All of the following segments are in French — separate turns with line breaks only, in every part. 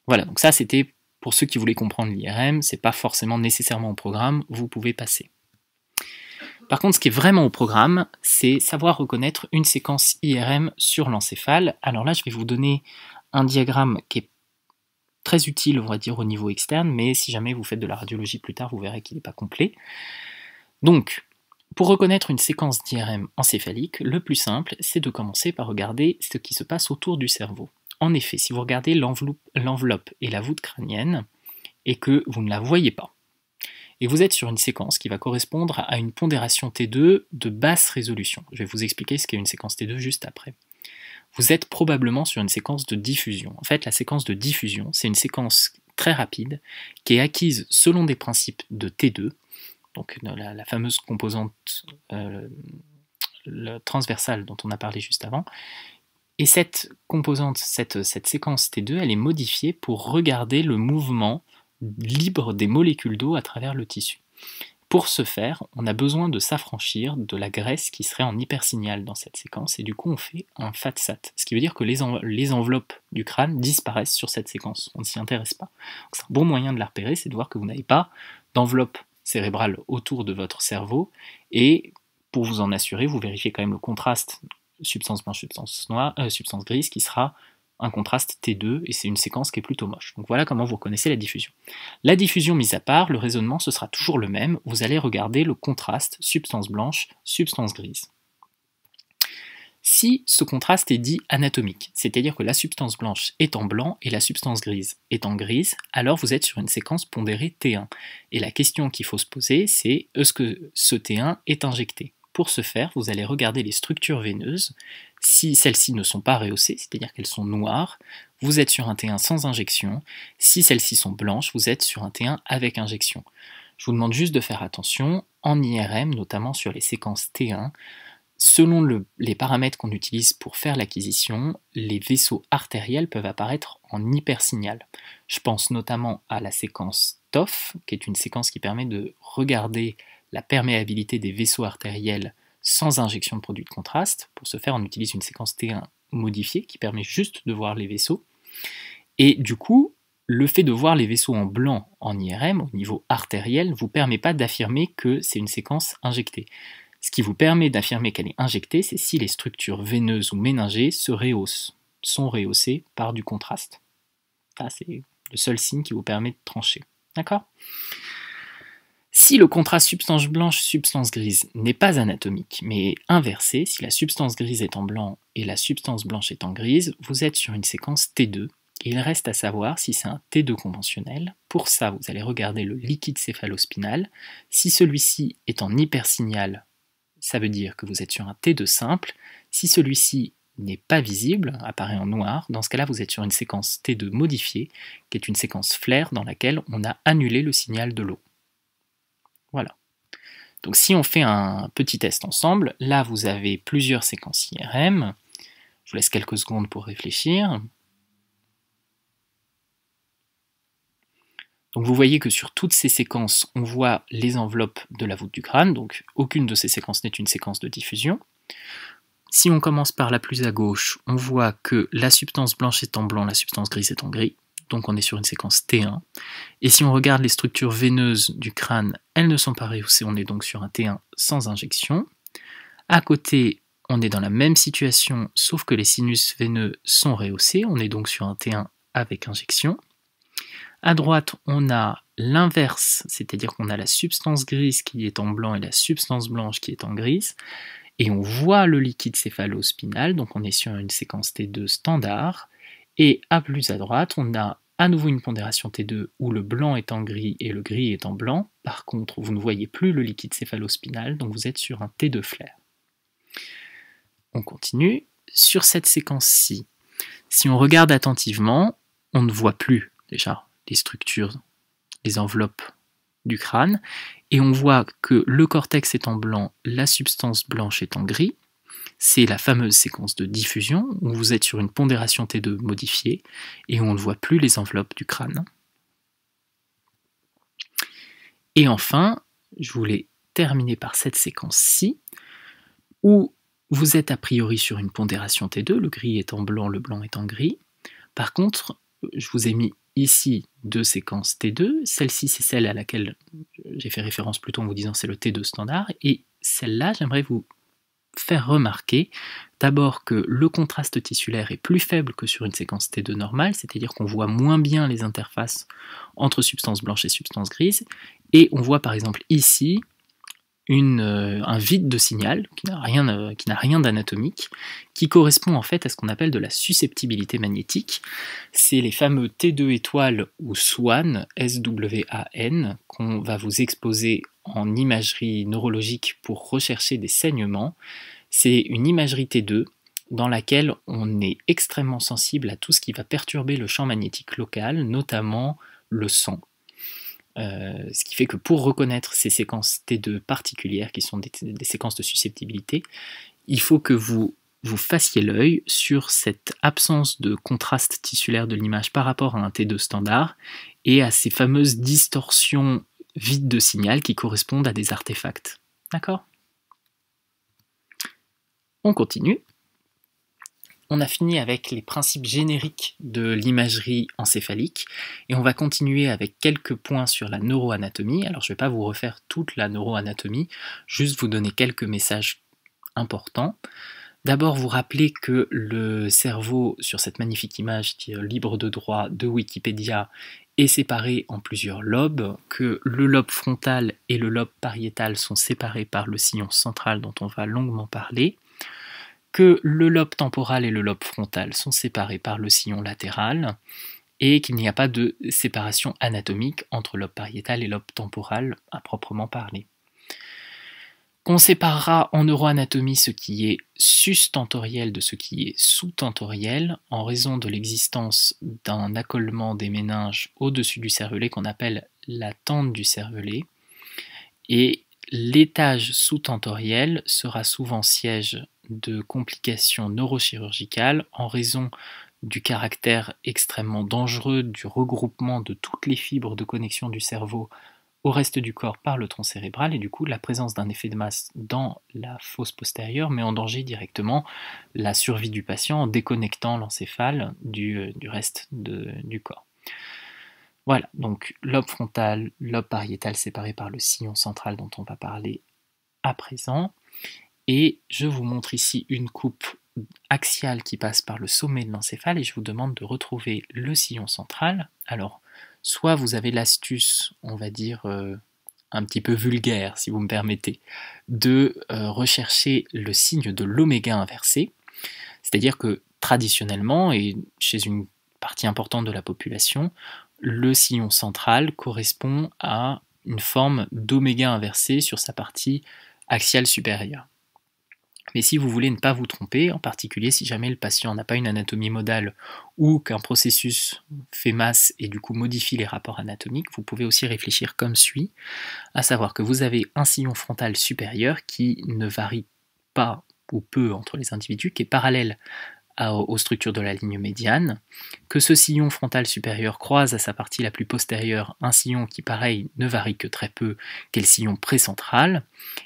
Voilà, donc ça c'était pour ceux qui voulaient comprendre l'IRM, c'est pas forcément nécessairement au programme, vous pouvez passer. Par contre, ce qui est vraiment au programme, c'est savoir reconnaître une séquence IRM sur l'encéphale. Alors là, je vais vous donner un diagramme qui est très utile, on va dire, au niveau externe, mais si jamais vous faites de la radiologie plus tard, vous verrez qu'il n'est pas complet. Donc, pour reconnaître une séquence d'IRM encéphalique, le plus simple, c'est de commencer par regarder ce qui se passe autour du cerveau. En effet, si vous regardez l'enveloppe et la voûte crânienne, et que vous ne la voyez pas, et vous êtes sur une séquence qui va correspondre à une pondération T2 de basse résolution. Je vais vous expliquer ce qu'est une séquence T2 juste après. Vous êtes probablement sur une séquence de diffusion. En fait, la séquence de diffusion, c'est une séquence très rapide qui est acquise selon des principes de T2, donc la fameuse composante transversale dont on a parlé juste avant. Et cette composante, cette séquence T2, elle est modifiée pour regarder le mouvement libre des molécules d'eau à travers le tissu. Pour ce faire, on a besoin de s'affranchir de la graisse qui serait en hypersignal dans cette séquence, et du coup on fait un FATSAT, ce qui veut dire que les enveloppes du crâne disparaissent sur cette séquence, on ne s'y intéresse pas. C'est un bon moyen de la repérer, c'est de voir que vous n'avez pas d'enveloppe cérébrale autour de votre cerveau, et pour vous en assurer, vous vérifiez quand même le contraste substance blanche, substance grise, qui sera un contraste T2, et c'est une séquence qui est plutôt moche. Donc voilà comment vous reconnaissez la diffusion. La diffusion mise à part, le raisonnement ce sera toujours le même, vous allez regarder le contraste substance blanche, substance grise. Si ce contraste est dit anatomique, c'est-à-dire que la substance blanche est en blanc et la substance grise est en grise, alors vous êtes sur une séquence pondérée T1. Et la question qu'il faut se poser, c'est est-ce que ce T1 est injecté? Pour ce faire, vous allez regarder les structures veineuses. Si celles-ci ne sont pas rehaussées, c'est-à-dire qu'elles sont noires, vous êtes sur un T1 sans injection. Si celles-ci sont blanches, vous êtes sur un T1 avec injection. Je vous demande juste de faire attention, en IRM, notamment sur les séquences T1, selon les paramètres qu'on utilise pour faire l'acquisition, les vaisseaux artériels peuvent apparaître en hypersignal. Je pense notamment à la séquence TOF, qui est une séquence qui permet de regarder la perméabilité des vaisseaux artériels sans injection de produit de contraste. Pour ce faire, on utilise une séquence T1 modifiée qui permet juste de voir les vaisseaux. Et du coup, le fait de voir les vaisseaux en blanc en IRM, au niveau artériel, ne vous permet pas d'affirmer que c'est une séquence injectée. Ce qui vous permet d'affirmer qu'elle est injectée, c'est si les structures veineuses ou méningées sont rehaussées par du contraste. Ça, c'est le seul signe qui vous permet de trancher. D'accord ? Si le contraste substance blanche-substance grise n'est pas anatomique, mais inversé, si la substance grise est en blanc et la substance blanche est en grise, vous êtes sur une séquence T2. Et il reste à savoir si c'est un T2 conventionnel. Pour ça, vous allez regarder le liquide céphalospinal. Si celui-ci est en hypersignal, ça veut dire que vous êtes sur un T2 simple. Si celui-ci n'est pas visible, apparaît en noir, dans ce cas-là, vous êtes sur une séquence T2 modifiée, qui est une séquence flair dans laquelle on a annulé le signal de l'eau. Voilà. Donc si on fait un petit test ensemble, là vous avez plusieurs séquences IRM. Je vous laisse quelques secondes pour réfléchir. Donc vous voyez que sur toutes ces séquences, on voit les enveloppes de la voûte du crâne, donc aucune de ces séquences n'est une séquence de diffusion. Si on commence par la plus à gauche, on voit que la substance blanche est en blanc, la substance grise est en gris, donc on est sur une séquence T1. Et si on regarde les structures veineuses du crâne, elles ne sont pas rehaussées, on est donc sur un T1 sans injection. À côté, on est dans la même situation, sauf que les sinus veineux sont rehaussés, on est donc sur un T1 avec injection. À droite, on a l'inverse, c'est-à-dire qu'on a la substance grise qui est en blanc et la substance blanche qui est en grise, et on voit le liquide céphalospinal, donc on est sur une séquence T2 standard, et à plus à droite, on a à nouveau une pondération T2 où le blanc est en gris et le gris est en blanc, par contre vous ne voyez plus le liquide céphalospinal, donc vous êtes sur un T2 flair. On continue, sur cette séquence-ci, si on regarde attentivement, on ne voit plus déjà les structures, les enveloppes du crâne, et on voit que le cortex est en blanc, la substance blanche est en gris. C'est la fameuse séquence de diffusion, où vous êtes sur une pondération T2 modifiée, et on ne voit plus les enveloppes du crâne. Et enfin, je voulais terminer par cette séquence-ci, où vous êtes a priori sur une pondération T2, le gris est en blanc, le blanc est en gris. Par contre, je vous ai mis ici deux séquences T2, celle-ci c'est celle à laquelle j'ai fait référence plutôt en vous disant c'est le T2 standard, et celle-là j'aimerais vous faire remarquer d'abord que le contraste tissulaire est plus faible que sur une séquence T2 normale, c'est-à-dire qu'on voit moins bien les interfaces entre substance blanche et substance grise, et on voit par exemple ici un vide de signal qui n'a rien d'anatomique, qui correspond en fait à ce qu'on appelle de la susceptibilité magnétique. C'est les fameux T2 étoiles ou SWAN, S-W-A-N, qu'on va vous exposer en imagerie neurologique pour rechercher des saignements. C'est une imagerie T2 dans laquelle on est extrêmement sensible à tout ce qui va perturber le champ magnétique local, notamment le sang. Ce qui fait que pour reconnaître ces séquences T2 particulières, qui sont des séquences de susceptibilité, il faut que vous fassiez l'œil sur cette absence de contraste tissulaire de l'image par rapport à un T2 standard, et à ces fameuses distorsions vides de signal qui correspondent à des artefacts. D'accord ? On continue. On a fini avec les principes génériques de l'imagerie encéphalique et on va continuer avec quelques points sur la neuroanatomie. Alors je ne vais pas vous refaire toute la neuroanatomie, juste vous donner quelques messages importants. D'abord vous rappeler que le cerveau, sur cette magnifique image qui est libre de droit de Wikipédia, est séparé en plusieurs lobes, que le lobe frontal et le lobe pariétal sont séparés par le sillon central dont on va longuement parler, que le lobe temporal et le lobe frontal sont séparés par le sillon latéral, et qu'il n'y a pas de séparation anatomique entre lobe pariétal et lobe temporal à proprement parler. Qu'on séparera en neuroanatomie ce qui est sustentoriel de ce qui est sous-tentoriel en raison de l'existence d'un accolement des méninges au-dessus du cervelet qu'on appelle la tente du cervelet, et l'étage sous-tentoriel sera souvent siège de complications neurochirurgicales en raison du caractère extrêmement dangereux du regroupement de toutes les fibres de connexion du cerveau au reste du corps par le tronc cérébral, et du coup la présence d'un effet de masse dans la fosse postérieure met en danger directement la survie du patient en déconnectant l'encéphale du reste du corps. Voilà, donc lobe frontal, lobe pariétal séparé par le sillon central dont on va parler à présent. Et je vous montre ici une coupe axiale qui passe par le sommet de l'encéphale et je vous demande de retrouver le sillon central. Alors, soit vous avez l'astuce, on va dire un petit peu vulgaire si vous me permettez, de rechercher le signe de l'oméga inversé, c'est-à-dire que traditionnellement, et chez une partie importante de la population, le sillon central correspond à une forme d'oméga inversé sur sa partie axiale supérieure. Mais si vous voulez ne pas vous tromper, en particulier si jamais le patient n'a pas une anatomie modale ou qu'un processus fait masse et du coup modifie les rapports anatomiques, vous pouvez aussi réfléchir comme suit, à savoir que vous avez un sillon frontal supérieur qui ne varie pas ou peu entre les individus, qui est parallèle aux structures de la ligne médiane, que ce sillon frontal supérieur croise à sa partie la plus postérieure un sillon qui, pareil, ne varie que très peu, qu'est le sillon précentral,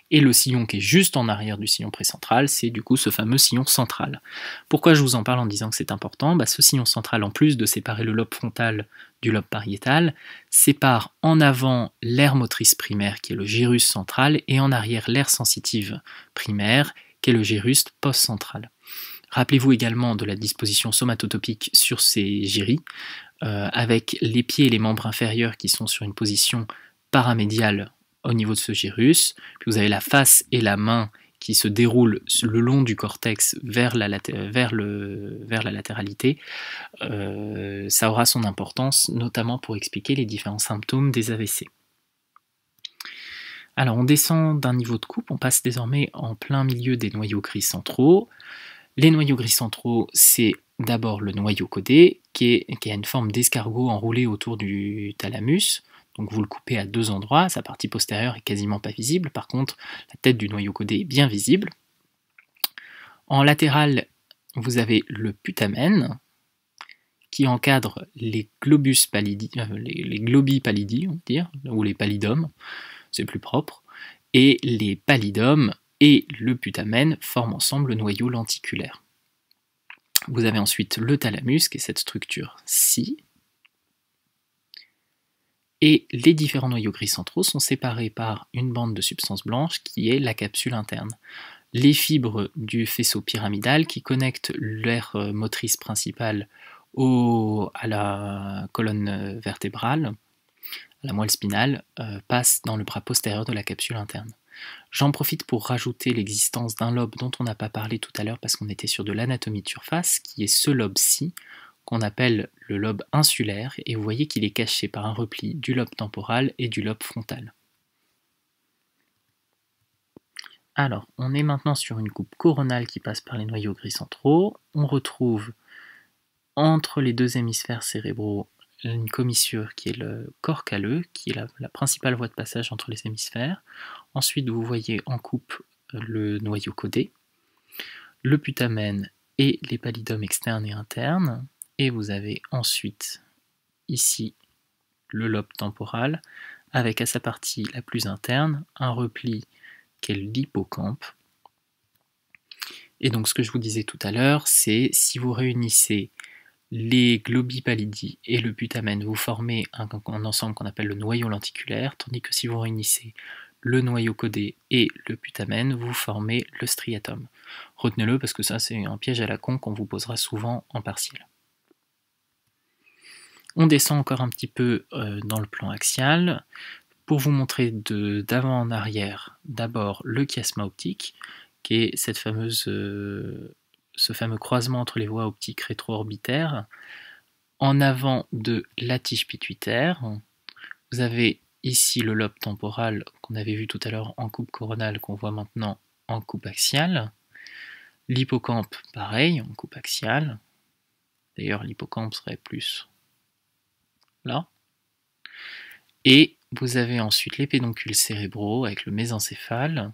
et le sillon qui est juste en arrière du sillon précentral, c'est du coup ce fameux sillon central. Pourquoi je vous en parle en disant que c'est important ? Ce sillon central, en plus de séparer le lobe frontal du lobe pariétal, sépare en avant l'aire motrice primaire, qui est le gyrus central, et en arrière l'aire sensitive primaire, qui est le gyrus post-central. Rappelez-vous également de la disposition somatotopique sur ces gyri, avec les pieds et les membres inférieurs qui sont sur une position paramédiale au niveau de ce gyrus, puis vous avez la face et la main qui se déroulent le long du cortex vers la latéralité. Ça aura son importance, notamment pour expliquer les différents symptômes des AVC. Alors on descend d'un niveau de coupe, on passe désormais en plein milieu des noyaux gris centraux. Les noyaux gris centraux, c'est d'abord le noyau codé, qui a une forme d'escargot enroulé autour du thalamus. Donc vous le coupez à deux endroits, sa partie postérieure est quasiment pas visible, par contre la tête du noyau codé est bien visible. En latéral, vous avez le putamen, qui encadre les globus pallidi, les globi pallidi, on va dire, ou les pallidums, c'est plus propre, et les pallidums et le putamen forment ensemble le noyau lenticulaire. Vous avez ensuite le thalamus, qui est cette structure-ci, Et les différents noyaux gris centraux sont séparés par une bande de substance blanche qui est la capsule interne. Les fibres du faisceau pyramidal qui connectent l'aire motrice principale à la colonne vertébrale, à la moelle spinale, passent dans le bras postérieur de la capsule interne. J'en profite pour rajouter l'existence d'un lobe dont on n'a pas parlé tout à l'heure parce qu'on était sur de l'anatomie de surface, qui est ce lobe-ci, qu'on appelle le lobe insulaire, et vous voyez qu'il est caché par un repli du lobe temporal et du lobe frontal. Alors, on est maintenant sur une coupe coronale qui passe par les noyaux gris centraux. On retrouve entre les deux hémisphères cérébraux une commissure qui est le corps calleux, qui est la principale voie de passage entre les hémisphères. Ensuite, vous voyez en coupe le noyau caudé, le putamen et les pallidums externes et internes. Et vous avez ensuite ici le lobe temporal, avec à sa partie la plus interne un repli qu'est l'hippocampe. Et donc ce que je vous disais tout à l'heure, c'est si vous réunissez les globuli pallidi et le putamen, vous formez un ensemble qu'on appelle le noyau lenticulaire, tandis que si vous réunissez le noyau caudé et le putamen, vous formez le striatum. Retenez-le parce que ça c'est un piège à la con qu'on vous posera souvent en partiel. On descend encore un petit peu dans le plan axial pour vous montrer d'avant en arrière d'abord le chiasma optique, qui est ce fameux croisement entre les voies optiques rétro-orbitaires. En avant de la tige pituitaire, vous avez ici le lobe temporal qu'on avait vu tout à l'heure en coupe coronale, qu'on voit maintenant en coupe axiale. L'hippocampe, pareil, en coupe axiale. D'ailleurs, l'hippocampe serait plus là. Et vous avez ensuite les pédoncules cérébraux avec le mésencéphale,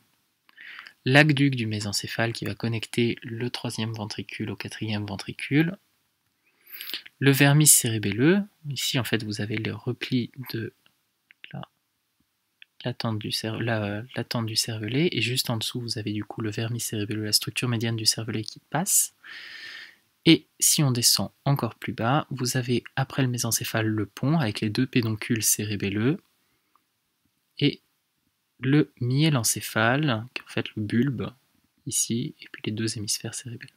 l'aqueduc du mésencéphale qui va connecter le troisième ventricule au quatrième ventricule, le vermis cérébelleux. Ici en fait vous avez le repli de la tente du cervelet, et juste en dessous vous avez du coup le vermis cérébelleux, la structure médiane du cervelet qui passe. Et si on descend encore plus bas, vous avez après le mésencéphale le pont avec les deux pédoncules cérébelleux et le myélencéphale, qui est en fait le bulbe ici, et puis les deux hémisphères cérébelleux.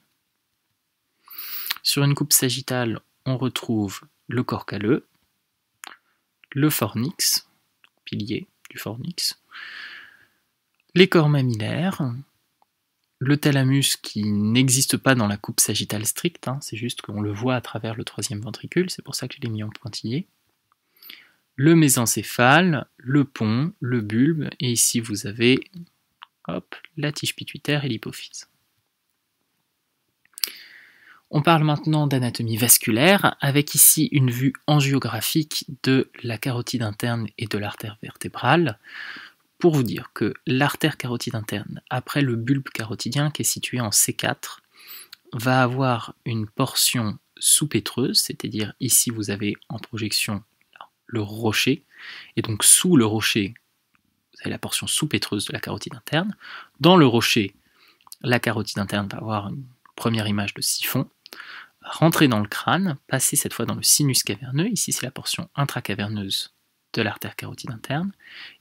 Sur une coupe sagittale, on retrouve le corps calleux, le fornix, pilier du fornix, les corps mammillaires, le thalamus qui n'existe pas dans la coupe sagittale stricte, c'est juste qu'on le voit à travers le troisième ventricule, c'est pour ça que je l'ai mis en pointillé, le mésencéphale, le pont, le bulbe, et ici vous avez la tige pituitaire et l'hypophyse. On parle maintenant d'anatomie vasculaire, avec ici une vue angiographique de la carotide interne et de l'artère vertébrale, pour vous dire que l'artère carotide interne, après le bulbe carotidien qui est situé en C4, va avoir une portion sous-pétreuse, c'est-à-dire ici vous avez en projection le rocher, et donc sous le rocher, vous avez la portion sous-pétreuse de la carotide interne. Dans le rocher, la carotide interne va avoir une première image de siphon, rentrer dans le crâne, passer cette fois dans le sinus caverneux, ici c'est la portion intracaverneuse de l'artère carotide interne,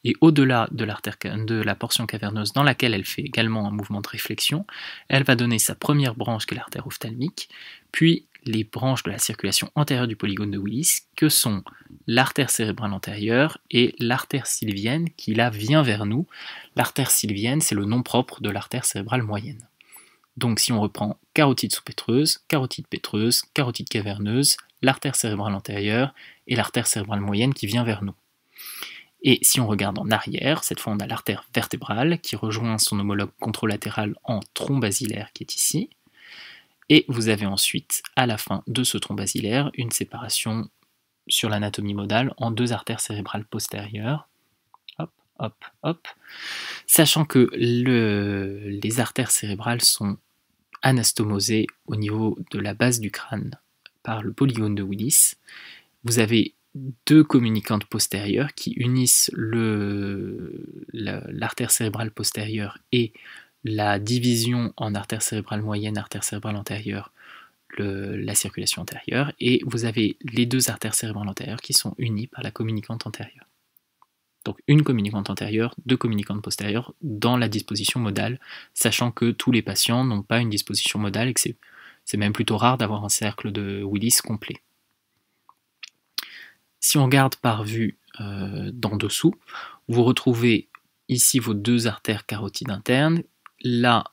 et au-delà de la portion caverneuse dans laquelle elle fait également un mouvement de réflexion, elle va donner sa première branche qui est l'artère ophtalmique, puis les branches de la circulation antérieure du polygone de Willis, que sont l'artère cérébrale antérieure et l'artère sylvienne qui là vient vers nous. L'artère sylvienne, c'est le nom propre de l'artère cérébrale moyenne. Donc si on reprend carotide sous-pétreuse, carotide pétreuse, carotide caverneuse, l'artère cérébrale antérieure et l'artère cérébrale moyenne qui vient vers nous. Et si on regarde en arrière, cette fois on a l'artère vertébrale qui rejoint son homologue contralatéral en tronc basilaire qui est ici. Et vous avez ensuite, à la fin de ce tronc basilaire, une séparation sur l'anatomie modale en deux artères cérébrales postérieures. Hop, hop, hop. Sachant que les artères cérébrales sont anastomosées au niveau de la base du crâne par le polygone de Willis. Vous avez deux communicantes postérieures qui unissent l'artère cérébrale postérieure et la division en artère cérébrale moyenne, artère cérébrale antérieure, la circulation antérieure, et vous avez les deux artères cérébrales antérieures qui sont unies par la communicante antérieure. Donc une communicante antérieure, deux communicantes postérieures dans la disposition modale, sachant que tous les patients n'ont pas une disposition modale et que c'est même plutôt rare d'avoir un cercle de Willis complet. Si on regarde par vue d'en dessous, vous retrouvez ici vos deux artères carotides internes, là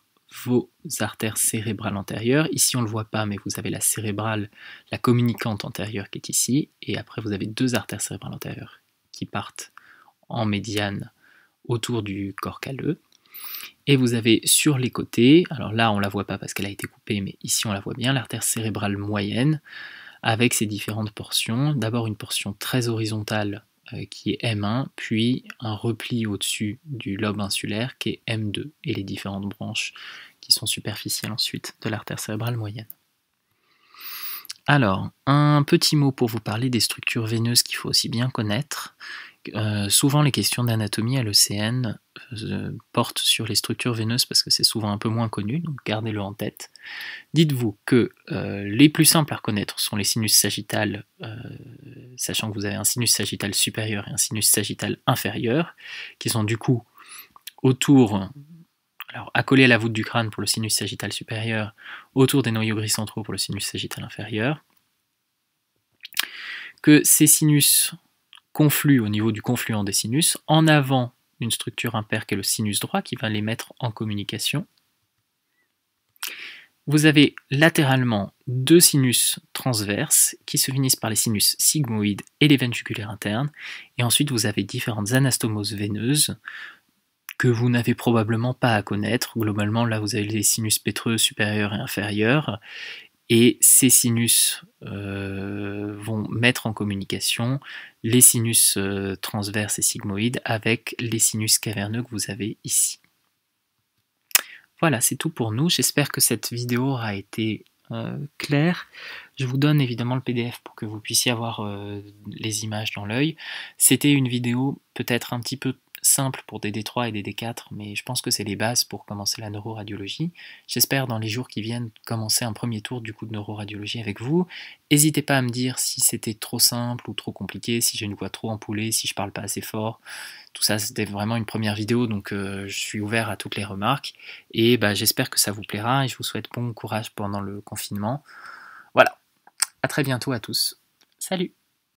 vos artères cérébrales antérieures, ici on ne le voit pas mais vous avez la cérébrale, la communicante antérieure qui est ici, et après vous avez deux artères cérébrales antérieures qui partent en médiane autour du corps calleux, et vous avez sur les côtés, alors là on ne la voit pas parce qu'elle a été coupée, mais ici on la voit bien, l'artère cérébrale moyenne, avec ses différentes portions, d'abord une portion très horizontale qui est M1, puis un repli au-dessus du lobe insulaire qui est M2, et les différentes branches qui sont superficielles ensuite de l'artère cérébrale moyenne. Alors, un petit mot pour vous parler des structures veineuses qu'il faut aussi bien connaître. Souvent les questions d'anatomie à l'ECN portent sur les structures veineuses parce que c'est souvent un peu moins connu, donc gardez-le en tête. Dites-vous que les plus simples à reconnaître sont les sinus sagittales, sachant que vous avez un sinus sagittal supérieur et un sinus sagittal inférieur, qui sont du coup autour, alors accolés à la voûte du crâne pour le sinus sagittal supérieur, autour des noyaux gris centraux pour le sinus sagittal inférieur, que ces sinus confluent au niveau du confluent des sinus, en avant une structure impaire qui est le sinus droit qui va les mettre en communication. Vous avez latéralement deux sinus transverses qui se finissent par les sinus sigmoïdes et les veines jugulaires internes, et ensuite vous avez différentes anastomoses veineuses que vous n'avez probablement pas à connaître. Globalement, là vous avez les sinus pétreux supérieurs et inférieurs, et ces sinus vont mettre en communication les sinus transverses et sigmoïdes avec les sinus caverneux que vous avez ici. Voilà, c'est tout pour nous. J'espère que cette vidéo aura été claire. Je vous donne évidemment le PDF pour que vous puissiez avoir les images dans l'œil. C'était une vidéo peut-être un petit peu simple pour des D3 et des D4, mais je pense que c'est les bases pour commencer la neuroradiologie. J'espère dans les jours qui viennent commencer un premier tour du coup de neuroradiologie avec vous. N'hésitez pas à me dire si c'était trop simple ou trop compliqué, si j'ai une voix trop ampoulée, si je parle pas assez fort. Tout ça, c'était vraiment une première vidéo, donc je suis ouvert à toutes les remarques. Et j'espère que ça vous plaira et je vous souhaite bon courage pendant le confinement. Voilà, à très bientôt à tous. Salut!